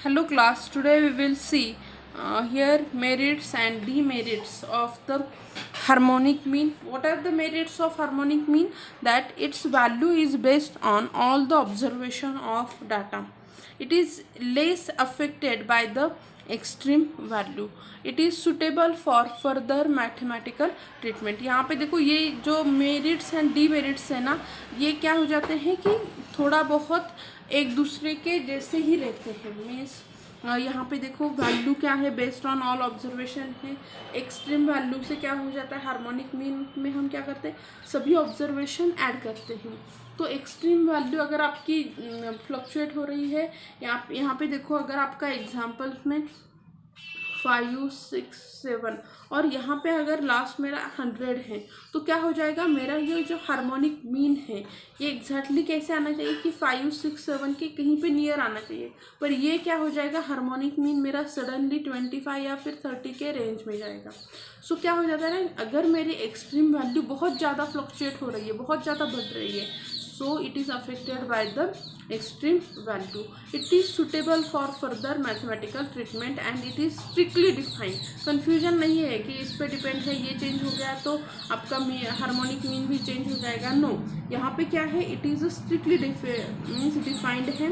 Hello class, today we will see here merits and demerits of the harmonic mean. What are the merits of harmonic mean? That its value is based on all the observation of data. It is less affected by the extreme value. It is suitable for further mathematical treatment. यहाँ पे देखो ये जो merits and demerits है ना, ये क्या हो जाते हैं कि थोड़ा बहुत एक दूसरे के जैसे ही रहते हैं. मीन्स यहाँ पे देखो वैल्यू क्या है, बेस्ड ऑन ऑल ऑब्जर्वेशन है. एक्सट्रीम वैल्यू से क्या हो जाता है, हार्मोनिक मीन में हम क्या करते हैं, सभी ऑब्जर्वेशन ऐड करते हैं. तो एक्सट्रीम वैल्यू अगर आपकी फ्लक्चुएट हो रही है, यहाँ पे देखो अगर आपका एग्जाम्पल्स में 5, 6, 7 और यहाँ पे अगर लास्ट मेरा 100 है, तो क्या हो जाएगा, मेरा ये जो हार्मोनिक मीन है ये एग्जैक्टली कैसे आना चाहिए कि 5, 6, 7 के कहीं पे नियर आना चाहिए. पर ये क्या हो जाएगा, हार्मोनिक मीन मेरा सडनली 25 या फिर 30 के रेंज में जाएगा. सो क्या हो जाता है ना, अगर मेरी एक्सट्रीम वैल्यू बहुत ज़्यादा फ्लक्चुएट हो रही है, बहुत ज़्यादा बढ़ रही है, so it is affected by the extreme value. It is suitable for further mathematical treatment and it is strictly defined. confusion नहीं है कि इस पे डिपेंड है, ये चेंज हो गया तो आपका हार्मोनिक मीन भी चेंज हो जाएगा. नो, यहाँ पे क्या है, it is strictly means defined है.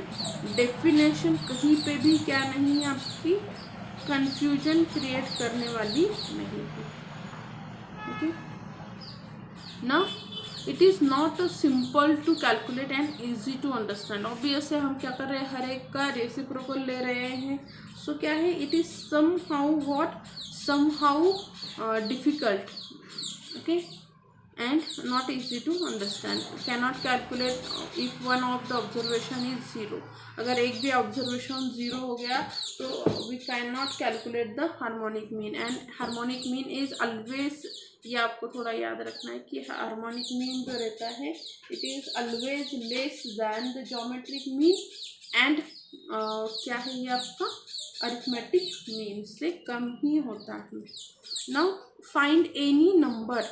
डेफिनेशन कहीं पे भी क्या नहीं है, आपकी कन्फ्यूजन क्रिएट करने वाली नहीं है. ओके, ना it is not simple to calculate and easy to understand. Obviously हम क्या कर रहे हैं, हर एक का रेसिप्रोकल ले रहे हैं. सो क्या है, it is somehow difficult, okay, and not easy to understand. Cannot calculate if one of the observation is 0. अगर एक भी ऑब्जर्वेशन 0 हो गया तो we can not calculate the harmonic mean. And harmonic mean is always, ये आपको थोड़ा याद रखना है कि हार्मोनिक मीन जो रहता है, it is always less than the geometric mean. And क्या है ये आपका अरिथमेटिक मीन से कम ही होता है. Now find any number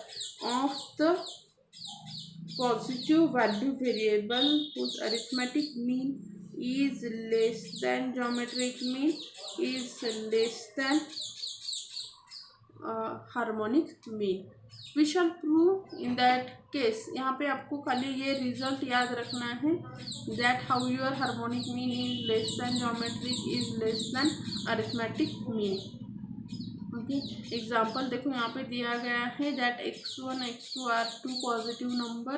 of the positive value variable whose arithmetic mean is less than geometric mean is less than harmonic mean. We shall prove in that case. यहाँ पे आपको खाली ये रिजल्ट याद रखना है, that how your harmonic mean is less than geometric is less than arithmetic mean. Okay, example देखो यहाँ पे दिया गया है that x1 x2 are 2 positive number.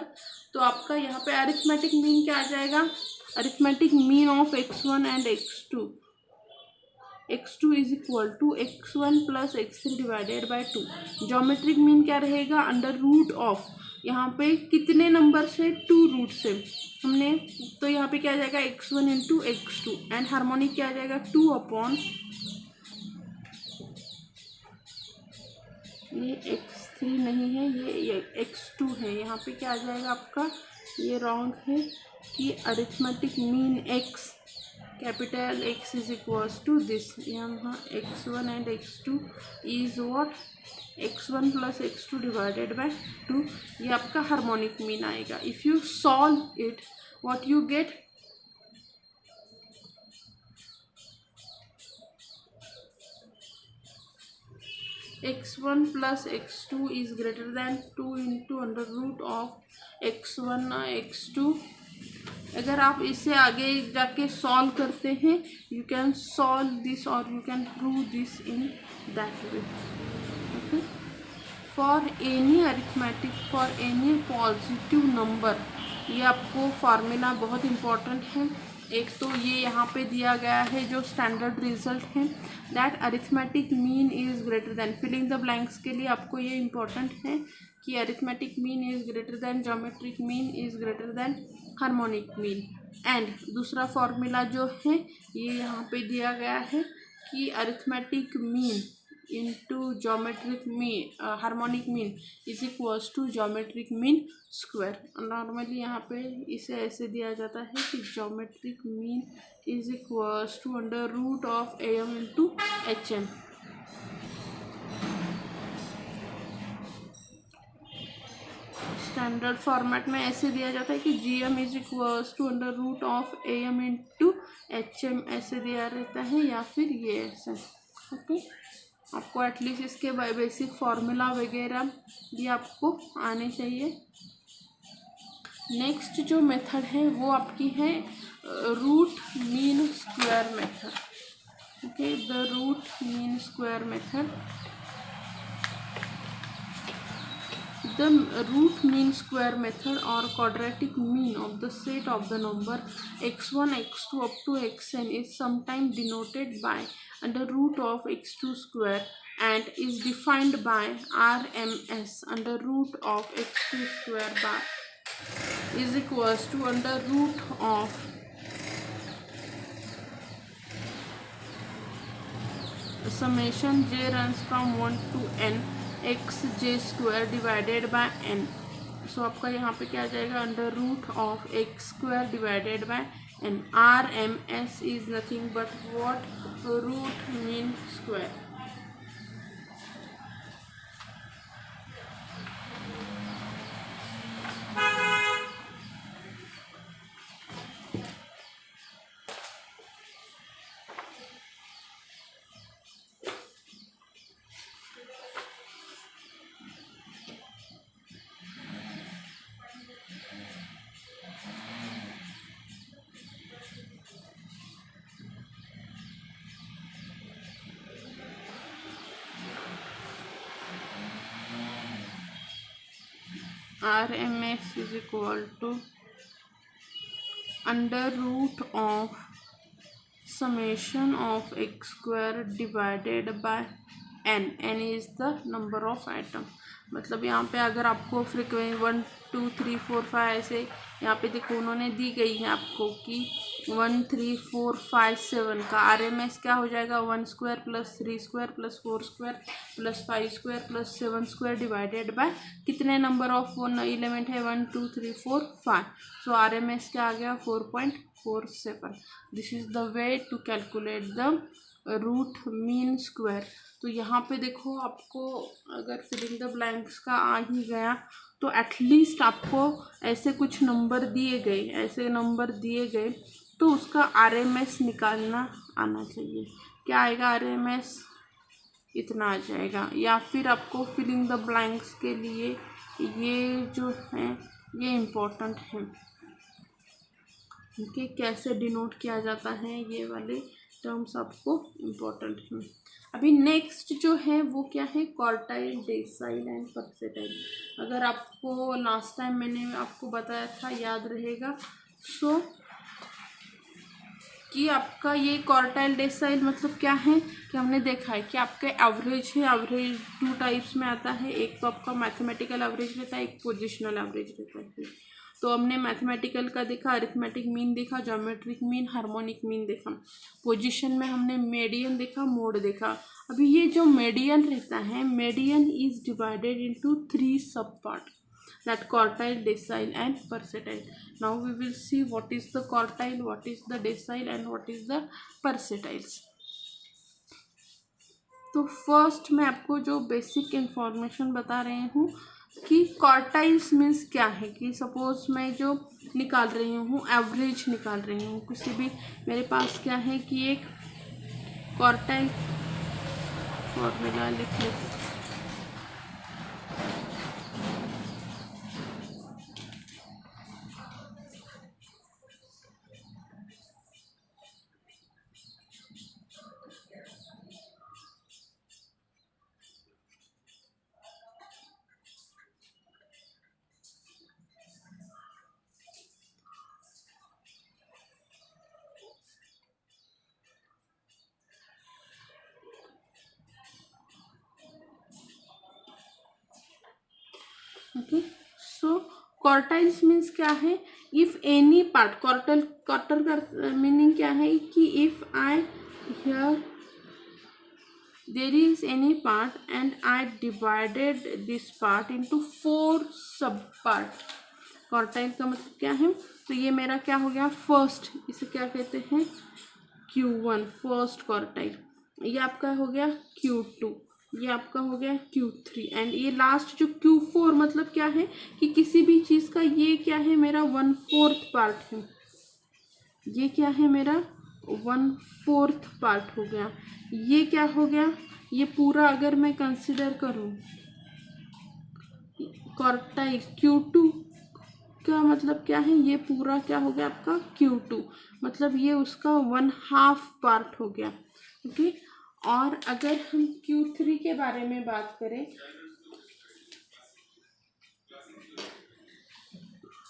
तो आपका यहाँ पे अरिथमेटिक मीन क्या आ जाएगा, arithmetic mean of x1 and x2 is equal to x1 plus x3 divided by 2. Geometric mean क्या रहेगा, अंडर रूट ऑफ, यहाँ पे कितने नंबर से, 2 रूट से हमने, तो यहाँ पे क्या आ जाएगा x1 into x2. And harmonic क्या आ जाएगा 2 अपॉन, ये x3 नहीं है, ये x2 है. यहाँ पे क्या आ जाएगा आपका, ये रॉन्ग है कि arithmetic mean x capital X is equals to this. यहाँ x1 and x2 is what, x1 plus x2 divided by 2. ये आपका हार्मोनिक मीन आएगा. If you solve it, what you get, x1 plus x2 is greater than 2 into under root of x1 x2. अगर आप इसे आगे जाके solve करते हैं, यू कैन सॉल्व दिस और you can prove this in that way. Okay, for any arithmetic, for any positive number, ये आपको फार्मूला बहुत इम्पॉर्टेंट है. एक तो ये यहाँ पे दिया गया है जो स्टैंडर्ड रिजल्ट है, that arithmetic mean is greater than, filling the blanks के लिए आपको ये इम्पॉर्टेंट है कि arithmetic mean is greater than geometric mean is greater than harmonic mean. And दूसरा फॉर्मूला जो है ये यहाँ पे दिया गया है कि arithmetic mean into geometric mean, harmonic mean is equals to geometric mean square. Normally यहाँ पे इसे ऐसे दिया जाता है कि geometric mean is equals to under root of AM into HM. Standard format में ऐसे दिया जाता है कि GM is equals to under root of AM into HM, ऐसे दिया रहता है, या फिर ये ऐसे। ओके, आपको एटलीस्ट इसके बेसिक फार्मूला वगैरह भी आपको आने चाहिए। नेक्स्ट जो मेथड है वो आपकी है root mean square method. Okay, the root mean square method. The root mean square method or quadratic mean of the set of the number x1, x2 up to xn is sometimes denoted by under root of x2 square and is defined by RMS under root of x2 square bar is equals to under root of summation j runs from 1 to n x j square divided by n. So आपका यहाँ पे क्या आ जाएगा, under root of x square divided by n. RMS is nothing but what, root mean square. RMS is equal to under root of summation of x square divided by n। n is the number of atom। मतलब यहाँ पे अगर आपको frequency 1 2 3 4 5 ऐसे यहाँ पे देखो उन्होंने दी गई है आपको कि 1 3 4 5 7 का RMS क्या हो जाएगा, 1 square plus 3 square plus 4 square plus 5 square plus 7 square divided bye कितने नंबर ऑफ एलिमेंट है, 1 2 3 4 5। सो RMS क्या आ गया, 4.47। This is the way to calculate the root mean square. तो यहाँ पे देखो आपको अगर फिलिंग द ब्लैंक्स का आ ही गया तो एटलीस्ट आपको ऐसे कुछ नंबर दिए गए, ऐसे नंबर दिए गए तो उसका RMS निकालना आना चाहिए। क्या आएगा RMS, इतना आ जाएगा। या फिर आपको फिलिंग द ब्लैंक्स के लिए ये जो है ये इम्पोर्टेंट है कि कैसे डिनोट किया जाता है, ये वाले टर्म्स आपको इम्पोर्टेंट हैं। अभी नेक्स्ट जो है वो क्या है, क्वार्टाइल, डेसाइल एंड परसेंटाइल। अगर आपको लास्ट टाइम मैंने आपको बताया था, याद रहेगा, सो कि आपका ये क्वार्टाइल डेसाइल मतलब क्या है कि हमने देखा है कि आपका एवरेज है, एवरेज 2 टाइप्स में आता है। एक तो आपका मैथमेटिकल एवरेज रहता है, एक पोजिशनल एवरेज रहता है। तो हमने मैथमेटिकल का देखा, अरिथमेटिक मीन देखा, ज्योमेट्रिक मीन, हार्मोनिक मीन देखा। पोजीशन में हमने मीडियन देखा, मोड देखा। अभी ये जो मीडियन रहता है, मीडियन इज डिवाइडेड इनटू 3 सब part, that quartile, decile and percentile. Now we will see what is the quartile, what is the decile and what is the percentiles. तो फर्स्ट मैं आपको जो बेसिक इंफॉर्मेशन बता रही हूँ कि क्वार्टाइल्स मीन्स क्या है, कि सपोज मैं जो निकाल रही हूँ एवरेज निकाल रही हूँ किसी भी, मेरे पास क्या है कि एक क्वार्टाइल फॉर्मूला लिख लेते। ओके, सो क्वार्टाइल्स मीन्स क्या है, इफ एनी पार्ट, क्वार्टर का मीनिंग क्या है कि if I hear there is any part and I divided this part into 4 sub part. Quartile का मतलब क्या है, तो ये मेरा क्या हो गया फर्स्ट, इसे क्या कहते हैं Q1 फर्स्ट क्वार्टाइल, ये आपका हो गया Q2 ये आपका हो गया Q3 एंड ये लास्ट जो Q4 मतलब क्या है कि किसी भी चीज़ का ये क्या है मेरा 1/4 पार्ट है, ये क्या है मेरा 1/4 पार्ट हो गया। ये क्या हो गया, ये पूरा अगर मैं कंसिडर करूँ क्वार्टाइल Q2 का मतलब क्या है, ये पूरा क्या हो गया आपका Q2 मतलब ये उसका 1/2 पार्ट हो गया। ओके, और अगर हम Q3 के बारे में बात करें,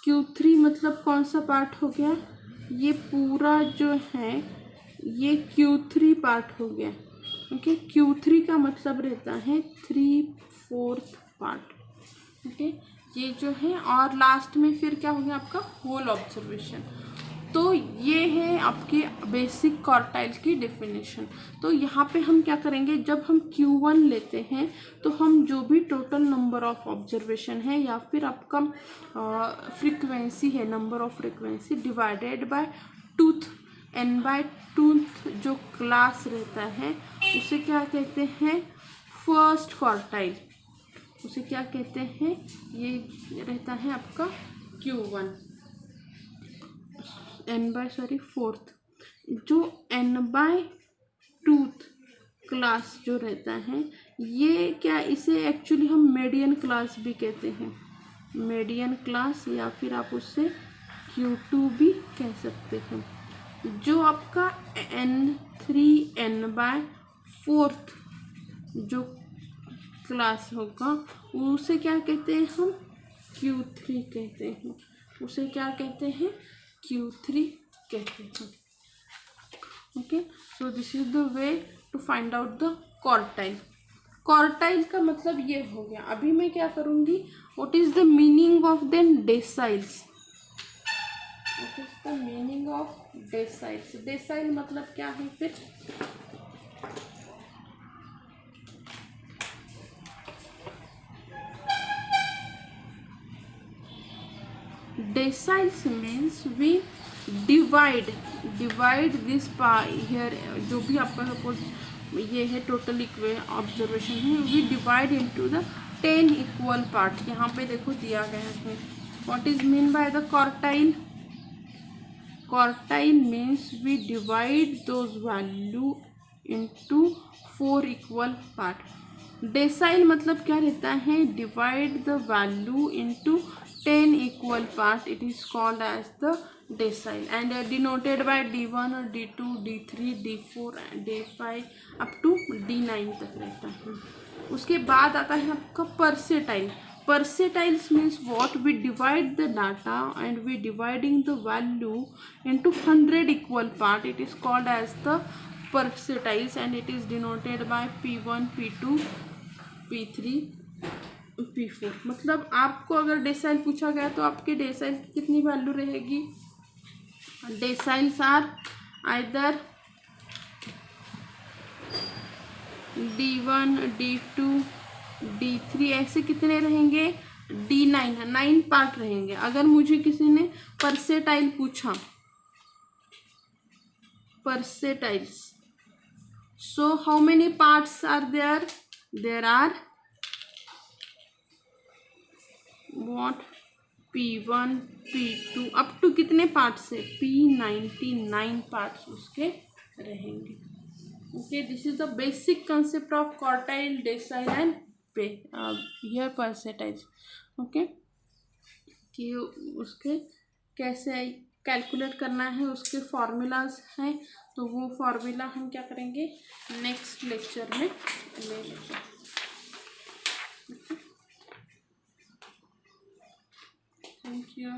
Q3 मतलब कौन सा पार्ट हो गया, ये पूरा जो है ये Q3 पार्ट हो गया। ओके, Q3 का मतलब रहता है 3/4 पार्ट। ओके, ये जो है और लास्ट में फिर क्या हो गया आपका होल ऑब्जर्वेशन। तो ये है आपके बेसिक क्वार्टाइल की डेफिनेशन। तो यहाँ पे हम क्या करेंगे, जब हम Q1 लेते हैं तो हम जो भी टोटल नंबर ऑफ ऑब्जर्वेशन है या फिर आपका फ्रीक्वेंसी है, number of frequency divided by tooth, n/2 जो क्लास रहता है उसे क्या कहते हैं फर्स्ट क्वार्टाइल, उसे क्या कहते हैं, ये रहता है आपका Q1 4th। जो n/2 क्लास जो रहता है ये क्या, इसे एक्चुअली हम मीडियन क्लास भी कहते हैं, मीडियन क्लास या फिर आप उससे Q2 भी कह सकते हैं। जो आपका N3 n/4 जो क्लास होगा उसे क्या कहते हैं हम Q3 कहते हैं, उसे क्या कहते हैं Q3 कहते हैं। Okay, so this is the way to find out the quartile. Quartile का मतलब ये हो गया। अभी मैं क्या करूँगी, what is the meaning of then deciles, what is the meaning of deciles. Deciles मतलब क्या है फिर, deciles means we divide this here, जो भी आपका सपोज ये है टोटल ऑब्जर्वेशन है, we divide into the 10 equal part. यहाँ पे देखो दिया गया है what is mean by the quartile. Quartile means we divide those value into 4 equal part. Decile मतलब क्या रहता है, divide the value into 10 equal part, it is called as the decile and denoted by D1 और D2 D3 D4 D5 up to D9 तक रहता है। उसके बाद आता है आपका परसेटाइल। Percentiles means what we divide the data and we dividing the value into 100 equal part, it is called as the percentiles and it is denoted by P1 P2 P3 P4। मतलब आपको अगर डेसाइल पूछा गया तो आपके decyl की कितनी value रहेगी, deciles are either D1 D2 D3 ऐसे कितने रहेंगे, D9 9 पार्ट रहेंगे। अगर मुझे किसी ने परसेटाइल पूछा, percentiles, so how many parts are there, there are what P1 P2 up to कितने पार्ट्स है P99 पार्ट्स उसके रहेंगे। Okay, this is the basic concept of quartile, decile and here percentiles. Okay, कि उसके कैसे calculate करना है, उसके फॉर्मूलाज हैं, तो वो फॉर्मूला हम क्या करेंगे नेक्स्ट लेक्चर में ले लेंगे। Thank you.